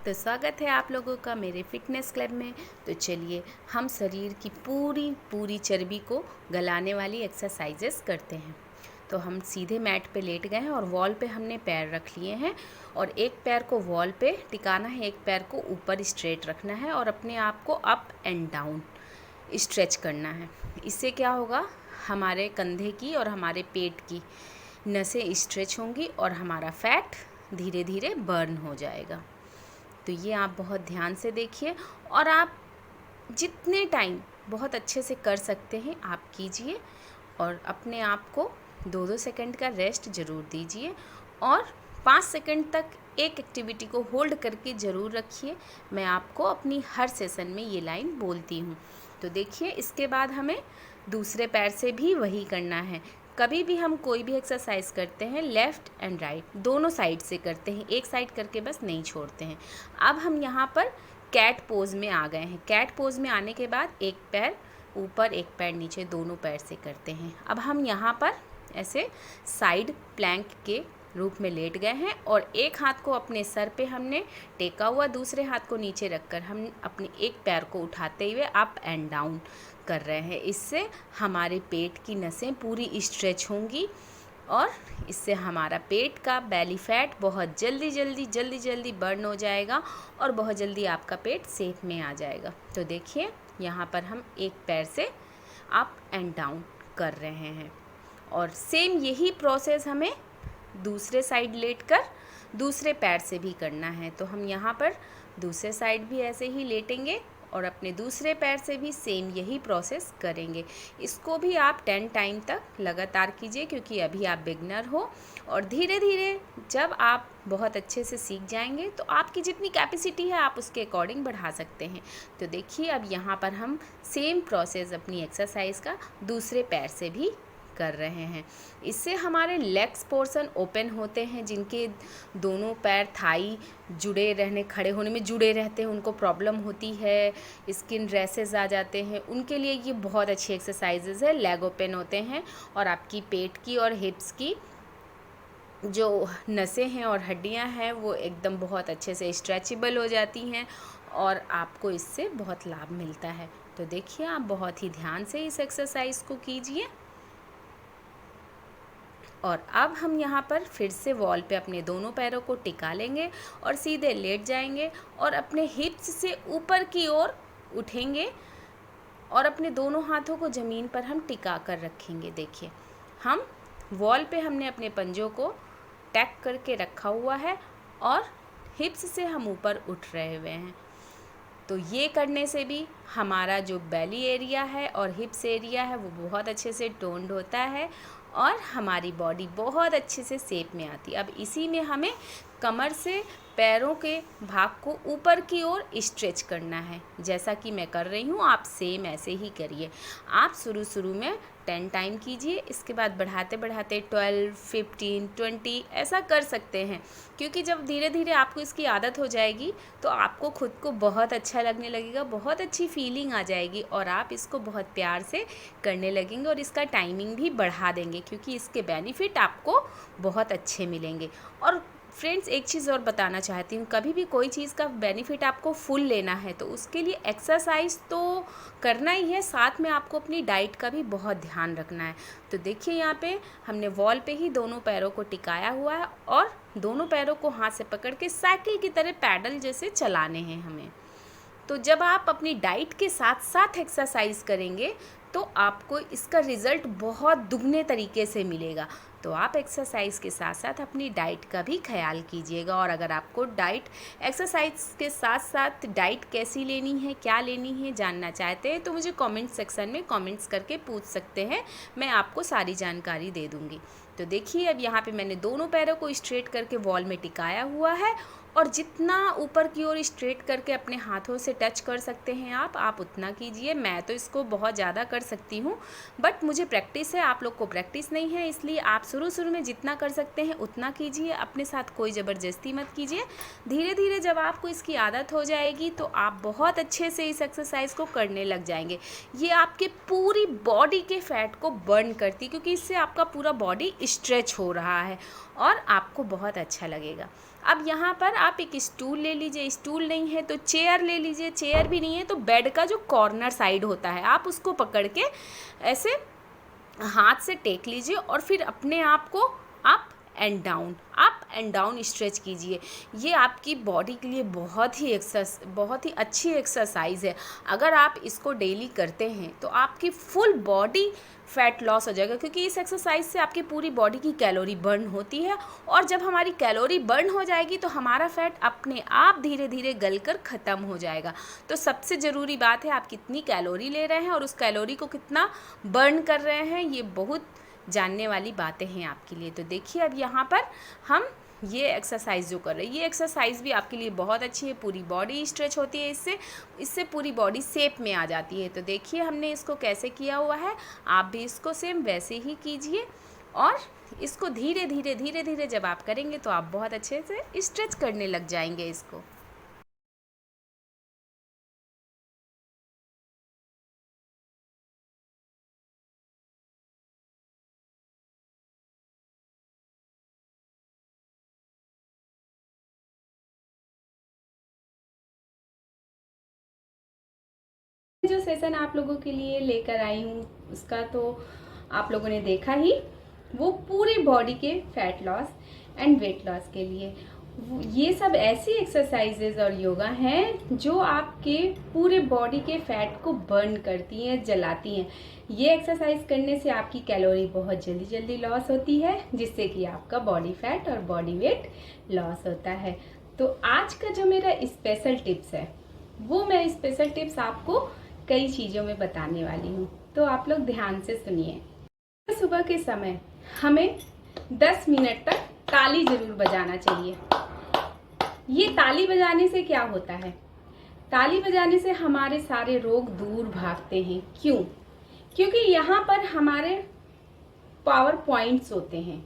तो स्वागत है आप लोगों का मेरे फिटनेस क्लब में। तो चलिए हम शरीर की पूरी पूरी चर्बी को गलाने वाली एक्सरसाइजेस करते हैं। तो हम सीधे मैट पे लेट गए हैं और वॉल पे हमने पैर रख लिए हैं और एक पैर को वॉल पे टिकाना है, एक पैर को ऊपर स्ट्रेट रखना है और अपने आप को अप एंड डाउन स्ट्रेच करना है। इससे क्या होगा, हमारे कंधे की और हमारे पेट की नसें स्ट्रेच होंगी और हमारा फैट धीरे धीरे बर्न हो जाएगा। तो ये आप बहुत ध्यान से देखिए और आप जितने टाइम बहुत अच्छे से कर सकते हैं आप कीजिए और अपने आप को 2-2 सेकंड का रेस्ट ज़रूर दीजिए और 5 सेकंड तक एक एक्टिविटी को होल्ड करके ज़रूर रखिए। मैं आपको अपनी हर सेशन में ये लाइन बोलती हूँ। तो देखिए, इसके बाद हमें दूसरे पैर से भी वही करना है। कभी भी हम कोई भी एक्सरसाइज करते हैं लेफ़्ट एंड राइट दोनों साइड से करते हैं, एक साइड करके बस नहीं छोड़ते हैं। अब हम यहाँ पर कैट पोज में आ गए हैं। कैट पोज में आने के बाद एक पैर ऊपर एक पैर नीचे दोनों पैर से करते हैं। अब हम यहाँ पर ऐसे साइड प्लैंक के रूप में लेट गए हैं और एक हाथ को अपने सर पे हमने टेका हुआ, दूसरे हाथ को नीचे रखकर हम अपने एक पैर को उठाते हुए अप एंड डाउन कर रहे हैं। इससे हमारे पेट की नसें पूरी स्ट्रेच होंगी और इससे हमारा पेट का बेली फैट बहुत जल्दी बर्न हो जाएगा और बहुत जल्दी आपका पेट शेप में आ जाएगा। तो देखिए, यहाँ पर हम एक पैर से अप एंड डाउन कर रहे हैं और सेम यही प्रोसेस हमें दूसरे साइड लेटकर दूसरे पैर से भी करना है। तो हम यहाँ पर दूसरे साइड भी ऐसे ही लेटेंगे और अपने दूसरे पैर से भी सेम यही प्रोसेस करेंगे। इसको भी आप 10 टाइम तक लगातार कीजिए क्योंकि अभी आप बिगनर हो और धीरे धीरे जब आप बहुत अच्छे से सीख जाएंगे तो आपकी जितनी कैपेसिटी है आप उसके अकॉर्डिंग बढ़ा सकते हैं। तो देखिए, अब यहाँ पर हम सेम प्रोसेस अपनी एक्सरसाइज का दूसरे पैर से भी कर रहे हैं। इससे हमारे लेग्स पोर्शन ओपन होते हैं, जिनके दोनों पैर थाई जुड़े रहने खड़े होने में जुड़े रहते हैं, उनको प्रॉब्लम होती है, स्किन रैसेस आ जाते हैं, उनके लिए ये बहुत अच्छी एक्सरसाइजेज है। लेग ओपन होते हैं और आपकी पेट की और हिप्स की जो नसें हैं और हड्डियां हैं वो एकदम बहुत अच्छे से स्ट्रेचेबल हो जाती हैं और आपको इससे बहुत लाभ मिलता है। तो देखिए, आप बहुत ही ध्यान से इस एक्सरसाइज को कीजिए। और अब हम यहाँ पर फिर से वॉल पे अपने दोनों पैरों को टिका लेंगे और सीधे लेट जाएंगे और अपने हिप्स से ऊपर की ओर उठेंगे और अपने दोनों हाथों को ज़मीन पर हम टिका कर रखेंगे। देखिए, हम वॉल पे हमने अपने पंजों को टैक करके रखा हुआ है और हिप्स से हम ऊपर उठ रहे हुए हैं। तो ये करने से भी हमारा जो बेली एरिया है और हिप्स एरिया है वो बहुत अच्छे से टोन्ड होता है और हमारी बॉडी बहुत अच्छे से शेप में आती है। अब इसी में हमें कमर से पैरों के भाग को ऊपर की ओर स्ट्रेच करना है, जैसा कि मैं कर रही हूँ। आप सेम ऐसे ही करिए। आप शुरू में 10 टाइम कीजिए, इसके बाद बढ़ाते बढ़ाते 12, 15, 20 ऐसा कर सकते हैं, क्योंकि जब धीरे धीरे आपको इसकी आदत हो जाएगी तो आपको खुद को बहुत अच्छा लगने लगेगा, बहुत अच्छी फीलिंग आ जाएगी और आप इसको बहुत प्यार से करने लगेंगे और इसका टाइमिंग भी बढ़ा देंगे क्योंकि इसके बेनिफिट आपको बहुत अच्छे मिलेंगे। और फ्रेंड्स, एक चीज़ और बताना चाहती हूँ, कभी भी कोई चीज़ का बेनिफिट आपको फुल लेना है तो उसके लिए एक्सरसाइज तो करना ही है, साथ में आपको अपनी डाइट का भी बहुत ध्यान रखना है। तो देखिए, यहाँ पे हमने वॉल पे ही दोनों पैरों को टिकाया हुआ है और दोनों पैरों को हाथ से पकड़ के साइकिल की तरह पैडल जैसे चलाने हैं हमें। तो जब आप अपनी डाइट के साथ साथ एक्सरसाइज करेंगे तो आपको इसका रिज़ल्ट बहुत दुगने तरीके से मिलेगा। तो आप एक्सरसाइज के साथ साथ अपनी डाइट का भी ख्याल कीजिएगा। और अगर आपको एक्सरसाइज के साथ साथ डाइट कैसी लेनी है, क्या लेनी है जानना चाहते हैं तो मुझे कमेंट सेक्शन में कमेंट्स करके पूछ सकते हैं, मैं आपको सारी जानकारी दे दूँगी। तो देखिए, अब यहाँ पे मैंने दोनों पैरों को स्ट्रेट करके वॉल में टिकाया हुआ है और जितना ऊपर की ओर स्ट्रेट करके अपने हाथों से टच कर सकते हैं आप उतना कीजिए। मैं तो इसको बहुत ज़्यादा कर सकती हूँ, बट मुझे प्रैक्टिस है, आप लोग को प्रैक्टिस नहीं है, इसलिए आप शुरू में जितना कर सकते हैं उतना कीजिए। अपने साथ कोई ज़बरदस्ती मत कीजिए। धीरे धीरे जब आपको इसकी आदत हो जाएगी तो आप बहुत अच्छे से इस एक्सरसाइज को करने लग जाएंगे। ये आपके पूरी बॉडी के फैट को बर्न करती, क्योंकि इससे आपका पूरा बॉडी स्ट्रेच हो रहा है और आपको बहुत अच्छा लगेगा। अब यहाँ पर आप एक स्टूल ले लीजिए, स्टूल नहीं है तो चेयर ले लीजिए, चेयर भी नहीं है तो बेड का जो कॉर्नर साइड होता है आप उसको पकड़ के ऐसे हाथ से टेक लीजिए और फिर अपने आप को अप एंड डाउन स्ट्रेच कीजिए। ये आपकी बॉडी के लिए बहुत ही अच्छी एक्सरसाइज है। अगर आप इसको डेली करते हैं तो आपकी फुल बॉडी फैट लॉस हो जाएगा, क्योंकि इस एक्सरसाइज से आपकी पूरी बॉडी की कैलोरी बर्न होती है और जब हमारी कैलोरी बर्न हो जाएगी तो हमारा फैट अपने आप धीरे धीरे गलकर ख़त्म हो जाएगा। तो सबसे ज़रूरी बात है आप कितनी कैलोरी ले रहे हैं और उस कैलोरी को कितना बर्न कर रहे हैं, ये बहुत जानने वाली बातें हैं आपके लिए। तो देखिए अब यहाँ पर हम ये एक्सरसाइज जो कर रहे हैं, ये एक्सरसाइज भी आपके लिए बहुत अच्छी है, पूरी बॉडी स्ट्रेच होती है इससे पूरी बॉडी शेप में आ जाती है। तो देखिए हमने इसको कैसे किया हुआ है, आप भी इसको सेम वैसे ही कीजिए और इसको धीरे धीरे जब आप करेंगे तो आप बहुत अच्छे से स्ट्रेच करने लग जाएंगे इसको। जो सेशन आप लोगों के लिए लेकर आई हूँ उसका तो आप लोगों ने देखा ही, वो पूरी बॉडी के fat loss and weight loss के लिए। ये सब ऐसी एक्सरसाइजेज और योगा हैं जो आपके पूरे बॉडी के फैट को बर्न करती हैं, जलाती हैं। ये एक्सरसाइज करने से आपकी कैलोरी बहुत जल्दी लॉस होती है, जिससे कि आपका बॉडी फैट और बॉडी वेट लॉस होता है। तो आज का जो मेरा स्पेशल टिप्स है वो मैं स्पेशल टिप्स आपको कई चीज़ों में बताने वाली हूँ, तो आप लोग ध्यान से सुनिए। सुबह के समय हमें 10 मिनट तक ताली जरूर बजाना चाहिए। ये ताली बजाने से क्या होता है, ताली बजाने से हमारे सारे रोग दूर भागते हैं। क्यों? क्योंकि यहाँ पर हमारे पावर पॉइंट्स होते हैं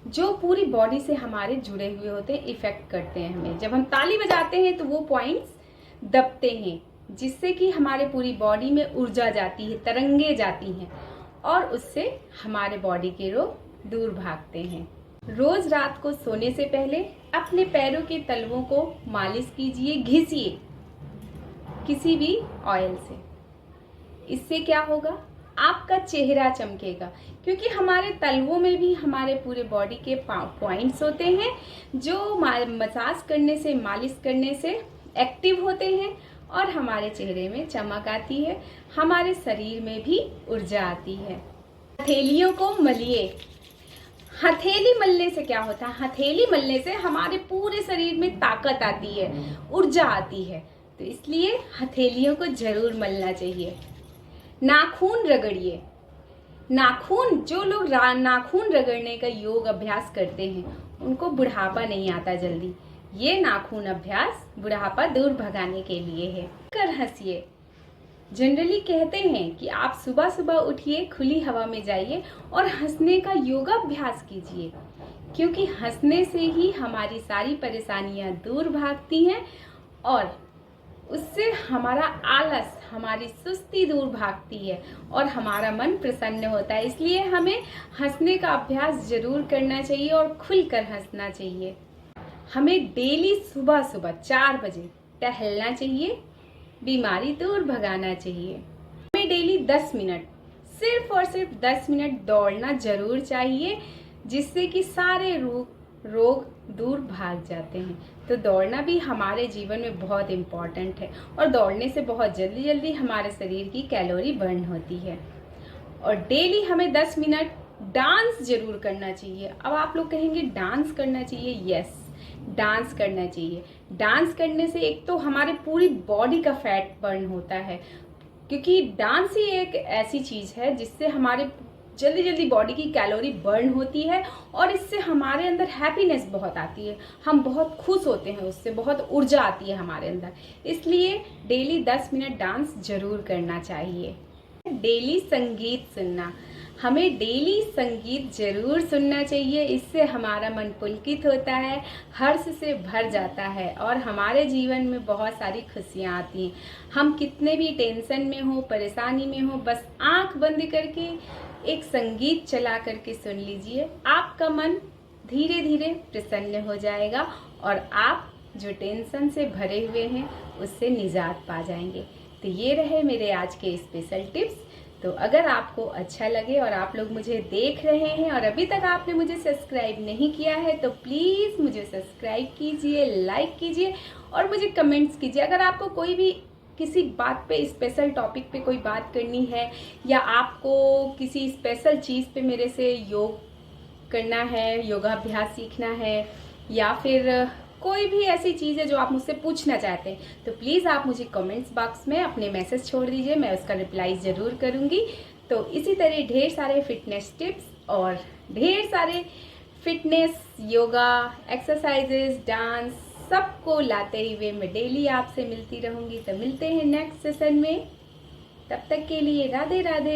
जो पूरी बॉडी से हमारे जुड़े हुए होते हैं, इफेक्ट करते हैं हमें। जब हम ताली बजाते हैं तो वो पॉइंट्स दबते हैं, जिससे कि हमारे पूरी बॉडी में ऊर्जा जाती है, तरंगे जाती हैं और उससे हमारे बॉडी के रोग दूर भागते हैं। रोज रात को सोने से पहले अपने पैरों के तलवों को मालिश कीजिए, घिसिए किसी भी ऑयल से। इससे क्या होगा, आपका चेहरा चमकेगा, क्योंकि हमारे तलवों में भी हमारे पूरे बॉडी के पॉइंट्स होते हैं जो मसाज करने से, मालिश करने से एक्टिव होते हैं और हमारे चेहरे में चमक आती है, हमारे शरीर में भी ऊर्जा आती है। हथेलियों को मलिए। हथेली मलने से क्या होता है, हथेली मलने से हमारे पूरे शरीर में ताकत आती है, ऊर्जा आती है। तो इसलिए हथेलियों को जरूर मलना चाहिए। नाखून रगड़िए। नाखून, जो लोग नाखून रगड़ने का योग अभ्यास करते हैं उनको बुढ़ापा नहीं आता जल्दी। ये नाखून अभ्यास बुढ़ापा दूर भगाने के लिए है। कर हंसिए। जनरली कहते हैं कि आप सुबह सुबह उठिए, खुली हवा में जाइए और हंसने का योगाभ्यास कीजिए, क्योंकि हंसने से ही हमारी सारी परेशानियां दूर भागती हैं और उससे हमारा आलस, हमारी सुस्ती दूर भागती है और हमारा मन प्रसन्न होता है। इसलिए हमें हंसने का अभ्यास जरूर करना चाहिए और खुलकर हंसना चाहिए। हमें डेली सुबह सुबह 4 बजे टहलना चाहिए, बीमारी दूर भगाना चाहिए। हमें डेली 10 मिनट, सिर्फ और सिर्फ 10 मिनट दौड़ना जरूर चाहिए, जिससे कि सारे रोग दूर भाग जाते हैं। तो दौड़ना भी हमारे जीवन में बहुत इम्पॉर्टेंट है और दौड़ने से बहुत जल्दी हमारे शरीर की कैलोरी बर्न होती है। और डेली हमें 10 मिनट डांस जरूर करना चाहिए। अब आप लोग कहेंगे डांस करना चाहिए, यस, डांस करना चाहिए। डांस करने से एक तो हमारे पूरी बॉडी का फैट बर्न होता है, क्योंकि डांस ही एक ऐसी चीज है जिससे हमारे जल्दी बॉडी की कैलोरी बर्न होती है और इससे हमारे अंदर हैप्पीनेस बहुत आती है, हम बहुत खुश होते हैं, उससे बहुत ऊर्जा आती है हमारे अंदर। इसलिए डेली 10 मिनट डांस जरूर करना चाहिए। डेली संगीत सुनना, हमें डेली संगीत जरूर सुनना चाहिए। इससे हमारा मन पुलकित होता है, हर्ष से भर जाता है और हमारे जीवन में बहुत सारी खुशियाँ आती हैं। हम कितने भी टेंशन में हो, परेशानी में हो, बस आंख बंद करके एक संगीत चला करके सुन लीजिए, आपका मन धीरे धीरे प्रसन्न हो जाएगा और आप जो टेंशन से भरे हुए हैं उससे निजात पा जाएंगे। तो ये रहे मेरे आज के स्पेशल टिप्स। तो अगर आपको अच्छा लगे और आप लोग मुझे देख रहे हैं और अभी तक आपने मुझे सब्सक्राइब नहीं किया है तो प्लीज़ मुझे सब्सक्राइब कीजिए, लाइक कीजिए और मुझे कमेंट्स कीजिए। अगर आपको कोई भी किसी बात पे, स्पेशल टॉपिक पे कोई बात करनी है या आपको किसी स्पेशल चीज़ पे मेरे से योग करना है, योगाभ्यास सीखना है या फिर कोई भी ऐसी चीज़ है जो आप मुझसे पूछना चाहते हैं तो प्लीज़ आप मुझे कमेंट्स बॉक्स में अपने मैसेज छोड़ दीजिए, मैं उसका रिप्लाई ज़रूर करूँगी। तो इसी तरह ढेर सारे फिटनेस टिप्स और ढेर सारे फिटनेस, योगा, एक्सरसाइजेस, डांस सबको लाते हुए मैं डेली आपसे मिलती रहूँगी। तो मिलते हैं नेक्स्ट सेशन में, तब तक के लिए राधे राधे।